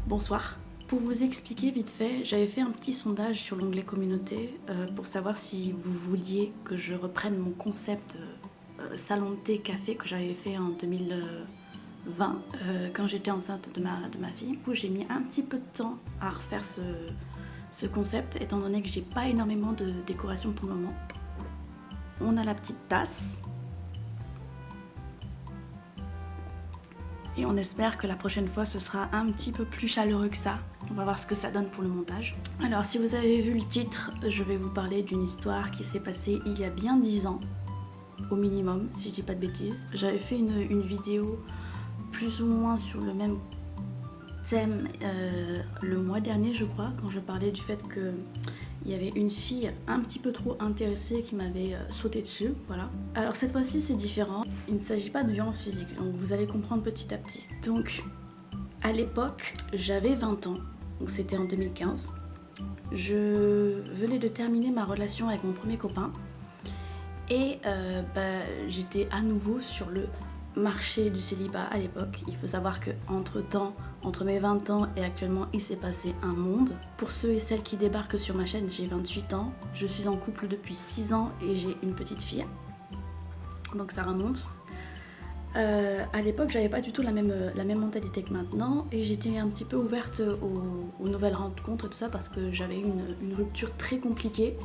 Bonsoir. Pour vous expliquer vite fait, j'avais fait un petit sondage sur l'onglet communauté pour savoir si vous vouliez que je reprenne mon concept salon de thé café que j'avais fait en 2020 quand j'étais enceinte de ma fille. Du coup, j'ai mis un petit peu de temps à refaire ce concept étant donné que j'ai pas énormément de décoration pour le moment. On a la petite tasse. Et on espère que la prochaine fois ce sera un petit peu plus chaleureux que ça. On va voir ce que ça donne pour le montage. Alors si vous avez vu le titre, je vais vous parler d'une histoire qui s'est passée il y a bien 10 ans, au minimum, si je dis pas de bêtises. J'avais fait une vidéo plus ou moins sur le même thème le mois dernier je crois, quand je parlais du fait que il y avait une fille un petit peu trop intéressée qui m'avait sauté dessus, voilà. Alors cette fois-ci c'est différent, il ne s'agit pas de violence physique, donc vous allez comprendre petit à petit. Donc à l'époque j'avais 20 ans, donc c'était en 2015. Je venais de terminer ma relation avec mon premier copain et j'étais à nouveau sur le marché du célibat à l'époque. Il faut savoir que entre mes 20 ans et actuellement, il s'est passé un monde. Pour ceux et celles qui débarquent sur ma chaîne, j'ai 28 ans. Je suis en couple depuis 6 ans et j'ai une petite fille. Donc ça remonte. À l'époque, j'avais pas du tout la même mentalité que maintenant et j'étais un petit peu ouverte aux nouvelles rencontres et tout ça parce que j'avais eu une rupture très compliquée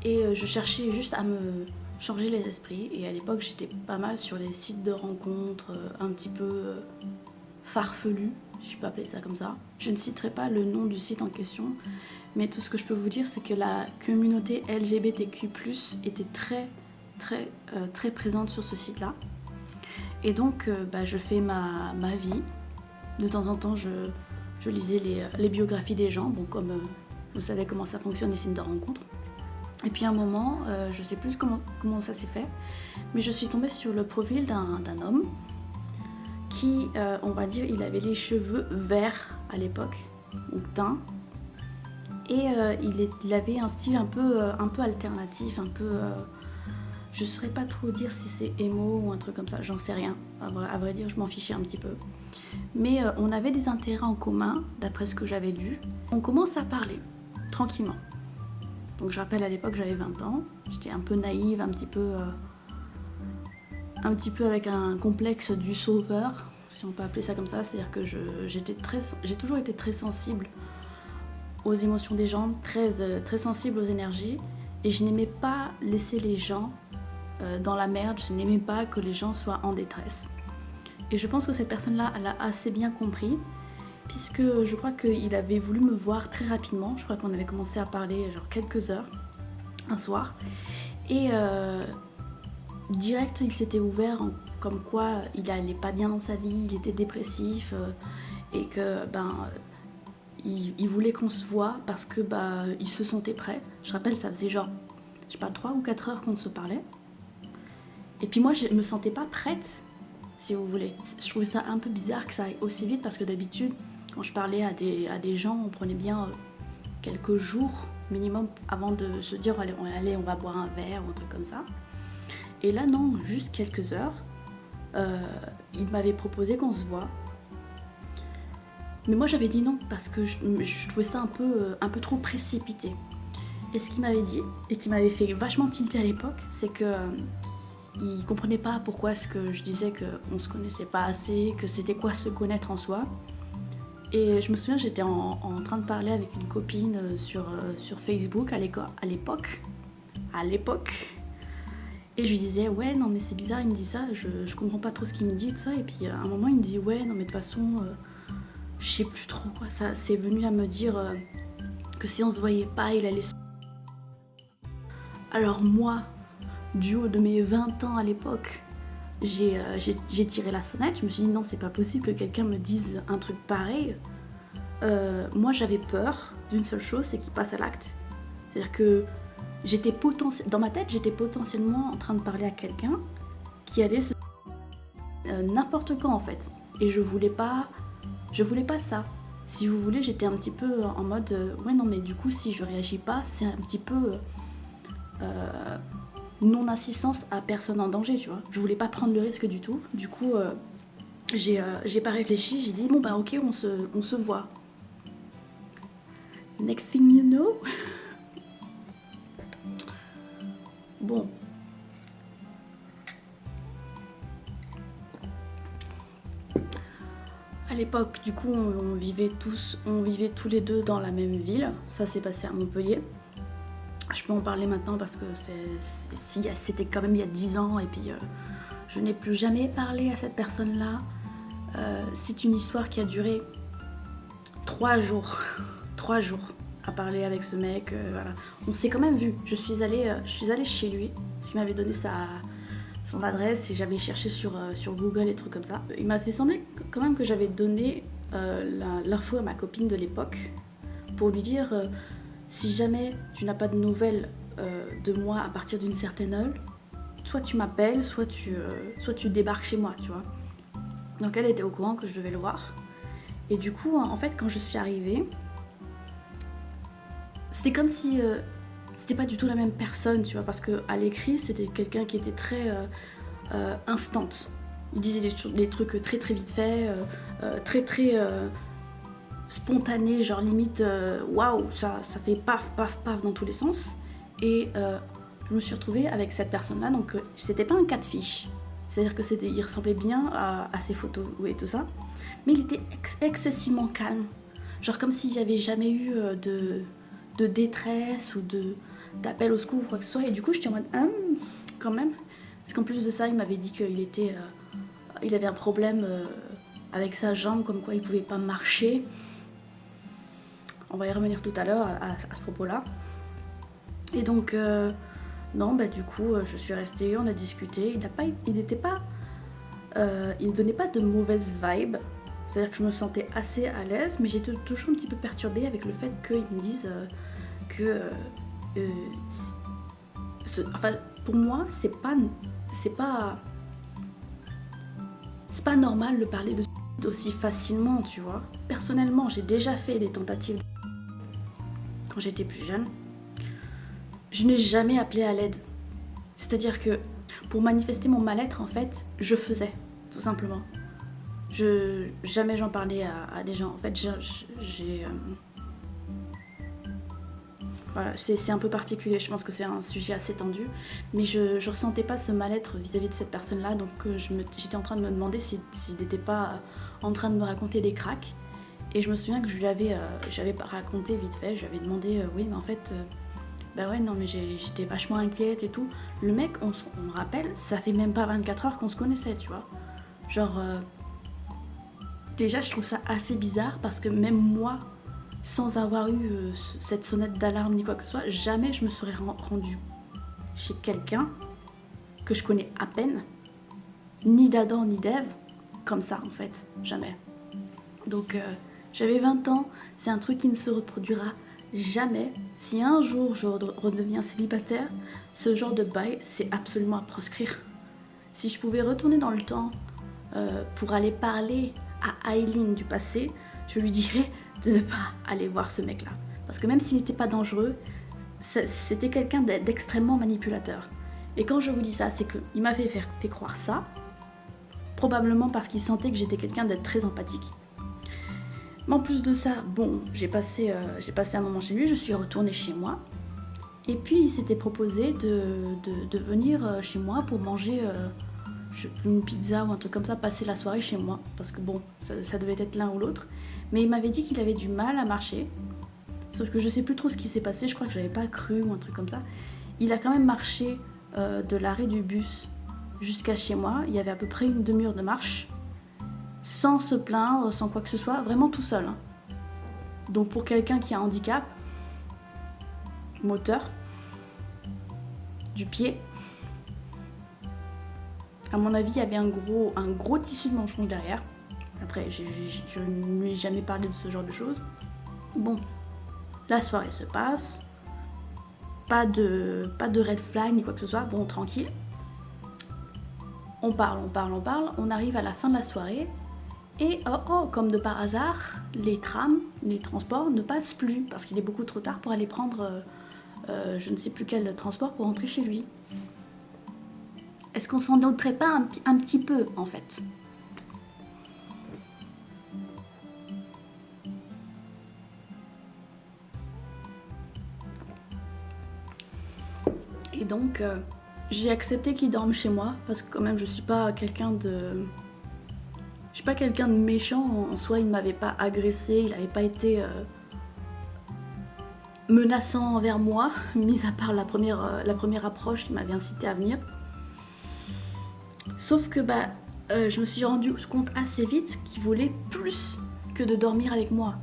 et je cherchais juste à me changer les esprits. Et à l'époque, j'étais pas mal sur les sites de rencontres un petit peu farfelus, si je peux appeler ça comme ça. Je ne citerai pas le nom du site en question, mais tout ce que je peux vous dire, c'est que la communauté LGBTQ+ était très présente sur ce site-là. Et donc, je fais ma vie. De temps en temps, je lisais les biographies des gens, bon, comme vous savez comment ça fonctionne les sites de rencontres. Et puis à un moment, je sais plus comment ça s'est fait, mais je suis tombée sur le profil d'un homme qui, on va dire, il avait les cheveux verts à l'époque, ou teint, et il avait un style un peu alternatif, un peu... je saurais pas trop dire si c'est emo ou un truc comme ça, j'en sais rien, à vrai dire, je m'en fichais un petit peu. Mais on avait des intérêts en commun, d'après ce que j'avais lu. On commence à parler, tranquillement. Donc je rappelle, à l'époque j'avais 20 ans, j'étais un peu naïve, un petit peu avec un complexe du sauveur, si on peut appeler ça comme ça, c'est-à-dire que j'ai toujours été très sensible aux émotions des gens, très sensible aux énergies, et je n'aimais pas laisser les gens dans la merde, je n'aimais pas que les gens soient en détresse. Et je pense que cette personne-là, elle a assez bien compris, puisque je crois qu'il avait voulu me voir très rapidement. Je crois qu'on avait commencé à parler genre quelques heures, un soir. Et direct, il s'était ouvert comme quoi il allait pas bien dans sa vie, il était dépressif et que il voulait qu'on se voit parce que il se sentait prêt. Je rappelle, ça faisait genre, je sais pas, 3 ou 4 heures qu'on se parlait. Et puis moi, je me sentais pas prête, si vous voulez. Je trouvais ça un peu bizarre que ça aille aussi vite parce que d'habitude, quand je parlais à des gens, on prenait bien quelques jours minimum avant de se dire allez, on va boire un verre ou un truc comme ça. Et là non, juste quelques heures. Il m'avait proposé qu'on se voit. Mais moi j'avais dit non parce que je trouvais ça un peu trop précipité. Et ce qu'il m'avait dit, et qui m'avait fait vachement tilter à l'époque, c'est que il comprenait pas pourquoi est-ce que je disais qu'on se connaissait pas assez, que c'était quoi se connaître en soi. Et je me souviens, j'étais en train de parler avec une copine sur Facebook à l'époque. Et je lui disais, ouais, non, mais c'est bizarre, il me dit ça, je comprends pas trop ce qu'il me dit, tout ça. Et puis à un moment, il me dit, ouais, non, mais de toute façon, je sais plus trop quoi. Ça, c'est venu à me dire que si on se voyait pas, il allait. Alors moi, du haut de mes 20 ans à l'époque, j'ai tiré la sonnette. Je me suis dit non, c'est pas possible que quelqu'un me dise un truc pareil. Moi j'avais peur d'une seule chose, c'est qu'il passe à l'acte. C'est-à-dire que dans ma tête, j'étais potentiellement en train de parler à quelqu'un qui allait se n'importe quand en fait. Et je voulais pas ça. Si vous voulez, j'étais un petit peu en mode ouais non mais du coup si je réagis pas, c'est un petit peu non-assistance à personne en danger, tu vois. Je voulais pas prendre le risque du tout. Du coup, J'ai pas réfléchi, j'ai dit bon bah ok, on se voit. Next thing you know, bon. À l'époque, du coup, on vivait tous les deux dans la même ville. Ça s'est passé à Montpellier. Je peux en parler maintenant parce que c'était quand même il y a 10 ans et puis je n'ai plus jamais parlé à cette personne-là. C'est une histoire qui a duré 3 jours. 3 jours à parler avec ce mec. Voilà. On s'est quand même vu. Je suis allée chez lui parce qu'il m'avait donné son adresse et j'avais cherché sur Google et trucs comme ça. Il m'a fait sembler quand même que j'avais donné l'info à ma copine de l'époque pour lui dire si jamais tu n'as pas de nouvelles de moi à partir d'une certaine heure, soit tu m'appelles, soit tu débarques chez moi, tu vois. Donc elle était au courant que je devais le voir. Et du coup, en fait, quand je suis arrivée, c'était comme si c'était pas du tout la même personne, tu vois, parce qu'à l'écrit, c'était quelqu'un qui était très instant. Il disait les trucs très très vite fait, très très spontané, genre limite waouh, ça fait paf paf paf dans tous les sens. Et je me suis retrouvée avec cette personne-là, donc c'était pas un catfish. C'est-à-dire que il ressemblait bien à ses photos et tout ça, mais il était excessivement calme. Genre comme s'il n'y avait jamais eu de détresse ou d'appel au secours ou quoi que ce soit. Et du coup, j'étais en mode, quand même. Parce qu'en plus de ça, il m'avait dit il avait un problème avec sa jambe, comme quoi il pouvait pas marcher. On va y revenir tout à l'heure à ce propos-là. Et donc, non, bah du coup, je suis restée, on a discuté. Il ne donnait pas de mauvaise vibe. C'est-à-dire que je me sentais assez à l'aise, mais j'étais toujours un petit peu perturbée avec le fait qu'ils me disent que... enfin, pour moi, c'est pas normal de parler de aussi facilement, tu vois. Personnellement, j'ai déjà fait des tentatives quand j'étais plus jeune. Je n'ai jamais appelé à l'aide. C'est-à-dire que pour manifester mon mal-être, en fait, je faisais, tout simplement. Jamais j'en parlais à des gens. En fait, voilà, c'est un peu particulier, je pense que c'est un sujet assez tendu, mais je ressentais pas ce mal-être vis-à-vis de cette personne-là, donc j'étais en train de me demander s'il n'était pas en train de me raconter des cracks. Et je me souviens que j'avais raconté vite fait, je lui avais demandé, oui, mais en fait, bah ouais, non, mais j'étais vachement inquiète et tout. Le mec, on me rappelle, ça fait même pas 24 heures qu'on se connaissait, tu vois. Genre, déjà, je trouve ça assez bizarre parce que même moi, sans avoir eu cette sonnette d'alarme ni quoi que ce soit, jamais je me serais rendue chez quelqu'un que je connais à peine, ni d'Adam ni d'Ève, comme ça en fait, jamais. Donc j'avais 20 ans, c'est un truc qui ne se reproduira jamais. Si un jour je redeviens célibataire, ce genre de bail, c'est absolument à proscrire. Si je pouvais retourner dans le temps pour aller parler à Aileen du passé, je lui dirais de ne pas aller voir ce mec-là. Parce que même s'il n'était pas dangereux, c'était quelqu'un d'extrêmement manipulateur. Et quand je vous dis ça, c'est qu'il m'a fait croire ça, probablement parce qu'il sentait que j'étais quelqu'un d'être très empathique. Mais en plus de ça, bon, j'ai passé un moment chez lui, je suis retournée chez moi. Et puis il s'était proposé de venir chez moi pour manger une pizza ou un truc comme ça, passer la soirée chez moi. Parce que bon, ça devait être l'un ou l'autre. Mais il m'avait dit qu'il avait du mal à marcher. Sauf que je sais plus trop ce qui s'est passé, je crois que j'avais pas cru ou un truc comme ça. Il a quand même marché de l'arrêt du bus jusqu'à chez moi. Il y avait à peu près une demi-heure de marche. Sans se plaindre, sans quoi que ce soit, vraiment tout seul. Hein. Donc pour quelqu'un qui a un handicap, moteur, du pied, à mon avis, il y avait un gros tissu de manchon derrière. Après, je ne lui ai jamais parlé de ce genre de choses. Bon, la soirée se passe. Pas de red flag ni quoi que ce soit. Bon, tranquille. On parle. On arrive à la fin de la soirée. Et comme de par hasard, les trams, les transports ne passent plus. Parce qu'il est beaucoup trop tard pour aller prendre je ne sais plus quel transport pour rentrer chez lui. Est-ce qu'on s'en douterait pas un petit peu, en fait ? Et donc j'ai accepté qu'il dorme chez moi parce que quand même je suis pas quelqu'un de méchant en soi. Il m'avait pas agressé, il n'avait pas été menaçant envers moi, mis à part la première approche qui m'avait incité à venir. Sauf que je me suis rendu compte assez vite qu'il voulait plus que de dormir avec moi.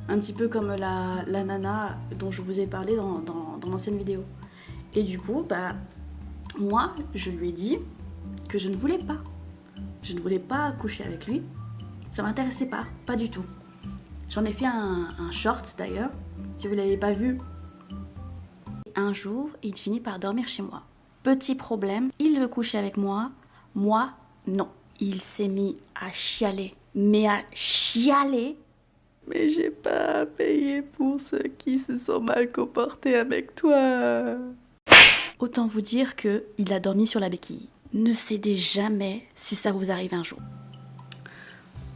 Un petit peu comme la nana dont je vous ai parlé dans l'ancienne vidéo. Et du coup, moi, je lui ai dit que je ne voulais pas. Je ne voulais pas coucher avec lui. Ça m'intéressait pas du tout. J'en ai fait un short d'ailleurs, si vous ne l'avez pas vu. Un jour, il finit par dormir chez moi. Petit problème, il veut coucher avec moi non. Il s'est mis à chialer, mais à chialer. Mais j'ai pas payé pour ceux qui se sont mal comportés avec toi. Autant vous dire qu'il a dormi sur la béquille. Ne cédez jamais si ça vous arrive un jour.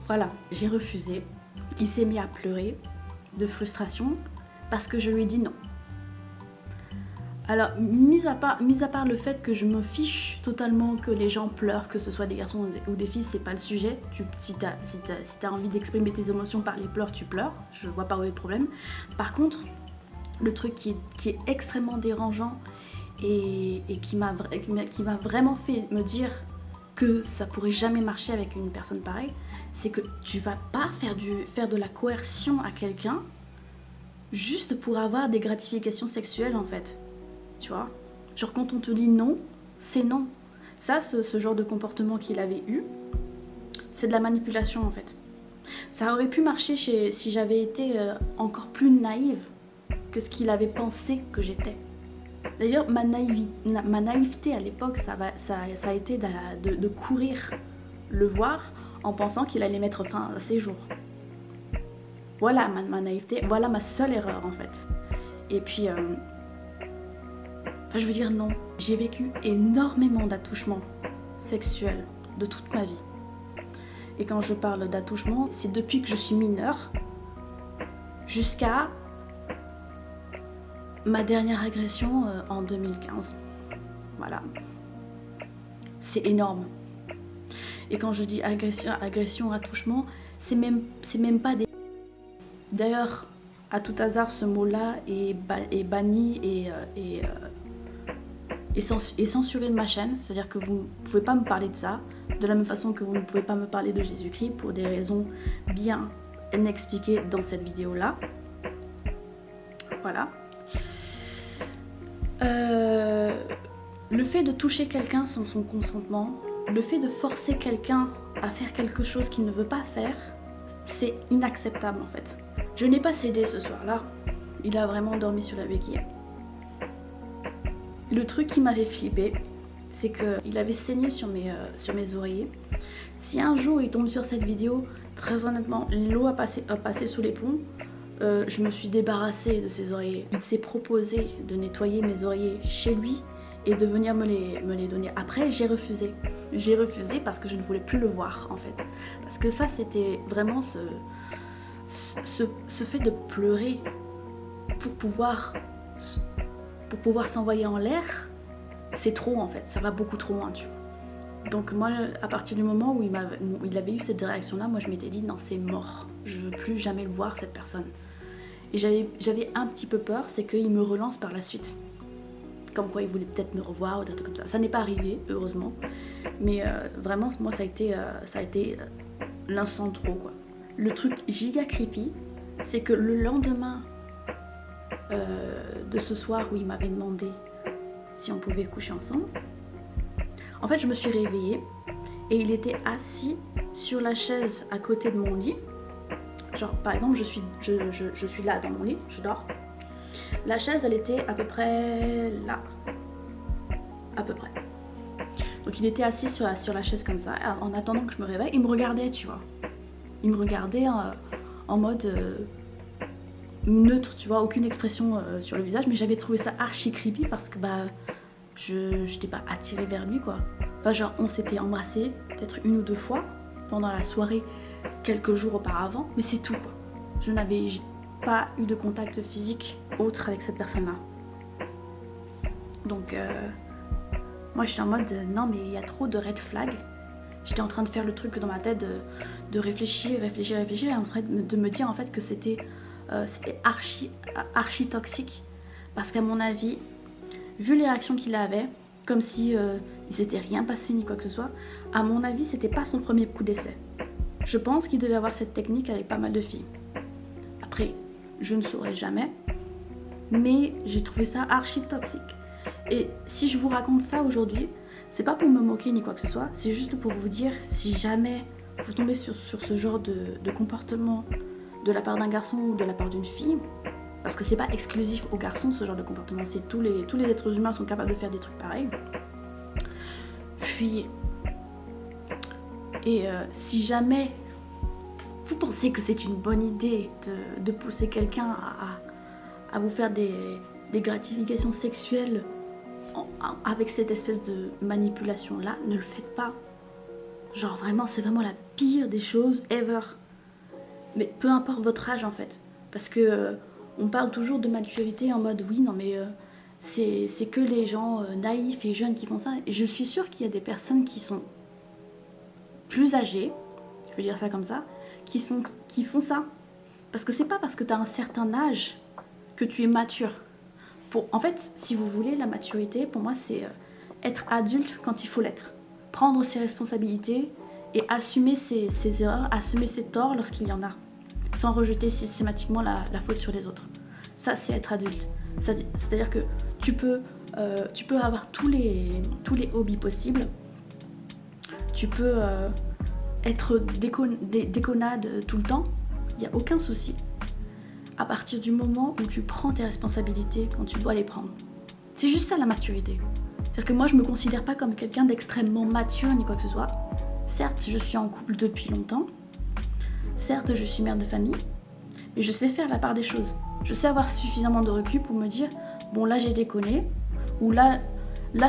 Voilà, j'ai refusé. Il s'est mis à pleurer de frustration parce que je lui ai dit non. Alors, mis à part le fait que je me fiche totalement que les gens pleurent, que ce soit des garçons ou des filles, c'est pas le sujet. Si t'as envie d'exprimer tes émotions par les pleurs, tu pleures. Je vois pas où est le problème. Par contre, le truc qui est extrêmement dérangeant et qui m'a vraiment fait me dire que ça pourrait jamais marcher avec une personne pareille, c'est que tu vas pas faire de la coercion à quelqu'un juste pour avoir des gratifications sexuelles en fait. Tu vois, genre quand on te dit non, c'est non. Ça, ce genre de comportement qu'il avait eu, c'est de la manipulation en fait. Ça aurait pu marcher si j'avais été encore plus naïve que ce qu'il avait pensé que j'étais. D'ailleurs, ma naïveté à l'époque, ça a été de courir le voir en pensant qu'il allait mettre fin à ses jours. Voilà ma naïveté, voilà ma seule erreur en fait. Et puis... je veux dire non, j'ai vécu énormément d'attouchements sexuels de toute ma vie. Et quand je parle d'attouchement, c'est depuis que je suis mineure jusqu'à ma dernière agression en 2015. Voilà. C'est énorme. Et quand je dis agression, attouchement, c'est même pas des... D'ailleurs, à tout hasard, ce mot-là est banni et censuré de ma chaîne, c'est-à-dire que vous ne pouvez pas me parler de ça, de la même façon que vous ne pouvez pas me parler de Jésus-Christ pour des raisons bien expliquées dans cette vidéo-là. Voilà. Le fait de toucher quelqu'un sans son consentement, le fait de forcer quelqu'un à faire quelque chose qu'il ne veut pas faire, c'est inacceptable en fait. Je n'ai pas cédé ce soir-là, il a vraiment dormi sur la béquille. Le truc qui m'avait flippé, c'est qu'il avait saigné sur mes oreillers. Si un jour il tombe sur cette vidéo, très honnêtement, l'eau a passé sous les ponts. Je me suis débarrassée de ses oreillers. Il s'est proposé de nettoyer mes oreillers chez lui et de venir me les donner. Après, j'ai refusé. J'ai refusé parce que je ne voulais plus le voir en fait. Parce que ça, c'était vraiment ce fait de pleurer pour pouvoir s'envoyer en l'air, c'est trop en fait, ça va beaucoup trop loin, tu vois. Donc moi, à partir du moment où il avait eu cette réaction-là, moi je m'étais dit non, c'est mort, je veux plus jamais le voir cette personne. Et j'avais un petit peu peur, c'est qu'il me relance par la suite. Comme quoi il voulait peut-être me revoir ou des trucs comme ça. Ça n'est pas arrivé, heureusement. Mais vraiment, moi ça a été l'instant trop quoi. Le truc giga creepy, c'est que le lendemain de ce soir où il m'avait demandé si on pouvait coucher ensemble, en fait je me suis réveillée et il était assis sur la chaise à côté de mon lit. Genre par exemple je suis là dans mon lit, je dors. La chaise elle était à peu près là. À peu près. Donc il était assis sur la chaise comme ça. En attendant que je me réveille, il me regardait, tu vois. Il me regardait en mode neutre, tu vois, aucune expression sur le visage, mais j'avais trouvé ça archi creepy parce que je n'étais pas attirée vers lui quoi. Enfin genre on s'était embrassé peut-être une ou deux fois pendant la soirée quelques jours auparavant, mais c'est tout quoi. Je n'avais pas eu de contact physique autre avec cette personne-là. Donc moi je suis en mode non mais il y a trop de red flags. J'étais en train de faire le truc dans ma tête de réfléchir et en train de me dire en fait que c'était archi toxique. Parce qu'à mon avis, vu les réactions qu'il avait, comme si il s'était rien passé ni quoi que ce soit, à mon avis c'était pas son premier coup d'essai. Je pense qu'il devait avoir cette technique avec pas mal de filles. Après, je ne saurais jamais, mais j'ai trouvé ça archi toxique. Et si je vous raconte ça aujourd'hui, c'est pas pour me moquer ni quoi que ce soit, c'est juste pour vous dire, si jamais vous tombez sur ce genre de comportement de la part d'un garçon ou de la part d'une fille, parce que c'est pas exclusif aux garçons ce genre de comportement, c'est tous les êtres humains sont capables de faire des trucs pareils. Fuyez. Et si jamais vous pensez que c'est une bonne idée de pousser quelqu'un à vous faire des gratifications sexuelles avec cette espèce de manipulation là, ne le faites pas. Genre vraiment, c'est vraiment la pire des choses ever. Mais peu importe votre âge en fait, parce que on parle toujours de maturité en mode oui non mais c'est que les gens naïfs et jeunes qui font ça. Et je suis sûre qu'il y a des personnes qui sont plus âgées, je vais dire ça comme ça, qui font ça. Parce que c'est pas parce que tu as un certain âge que tu es mature. En fait, si vous voulez, la maturité, pour moi, c'est être adulte quand il faut l'être. Prendre ses responsabilités et assumer ses erreurs, assumer ses torts lorsqu'il y en a. Sans rejeter systématiquement la faute sur les autres. Ça, c'est être adulte. C'est-à-dire que tu peux avoir tous les hobbies possibles. Tu peux être déconnade tout le temps. Il n'y a aucun souci. À partir du moment où tu prends tes responsabilités quand tu dois les prendre. C'est juste ça la maturité. C'est-à-dire que moi je me considère pas comme quelqu'un d'extrêmement mature ni quoi que ce soit. Certes, je suis en couple depuis longtemps. Certes, je suis mère de famille. Mais je sais faire la part des choses. Je sais avoir suffisamment de recul pour me dire bon là j'ai déconné ou là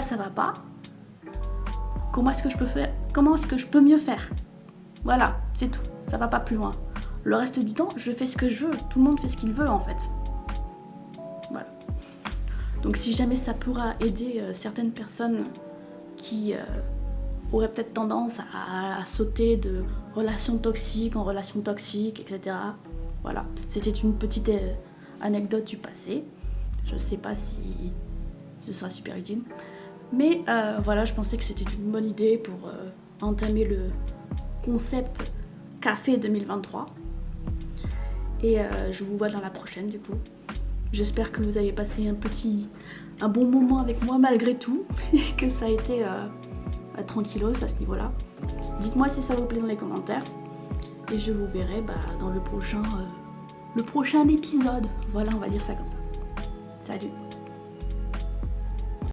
ça va pas. Comment est-ce que je peux mieux faire? Voilà, c'est tout. Ça va pas plus loin. Le reste du temps, je fais ce que je veux. Tout le monde fait ce qu'il veut, en fait. Voilà. Donc si jamais ça pourra aider certaines personnes qui auraient peut-être tendance à sauter de relation toxique en relation toxique, etc. Voilà. C'était une petite anecdote du passé. Je sais pas si ce sera super utile. Mais voilà, je pensais que c'était une bonne idée pour entamer le concept Café 2023. Et je vous vois dans la prochaine du coup. J'espère que vous avez passé un bon moment avec moi malgré tout. Et que ça a été tranquillos à ce niveau-là. Dites-moi si ça vous plaît dans les commentaires. Et je vous verrai dans le prochain épisode. Voilà, on va dire ça comme ça. Salut!